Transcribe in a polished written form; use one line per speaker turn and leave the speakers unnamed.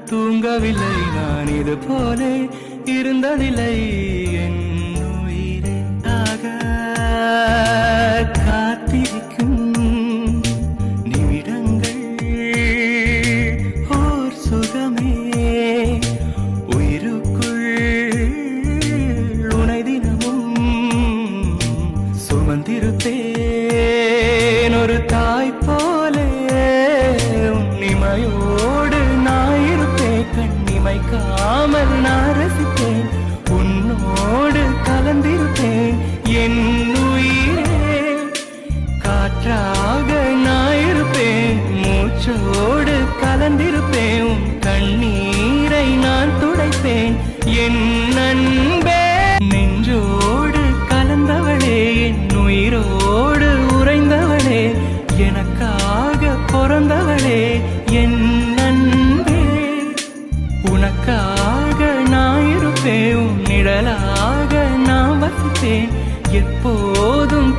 தூங்கவில்லை நான் இது போலே இருந்ததில்லை என் உயிராக காத்திருக்கும் நிமிடங்கள் ஓர் சுகமே உயிருக்குள் உனை தினமும் சுமந்திருப்பேன் ஒரு தாய் போலே உன்னிமையோடு நான் இருப்பேன் கண்ணிமைக்காமல் நான் ரசிப்பேன் உன்னோடு கலந்திருப்பேன் என் உயிரே காற்றாக நான் இருப்பேன் மூச்சோடு கலந்திருப்பேன் உன் கண்ணீரை நான் துடைப்பேன் என் அன்பே நெஞ்சோடு கலந்தவளே என் உயிரோடு உறைந்தவளே எனக்காக பிறந்தவளே என் அன்பே உனக்காக நான் இருப்பேன் உன் நிழலாக நான் வசிப்பேன் எப்போதும்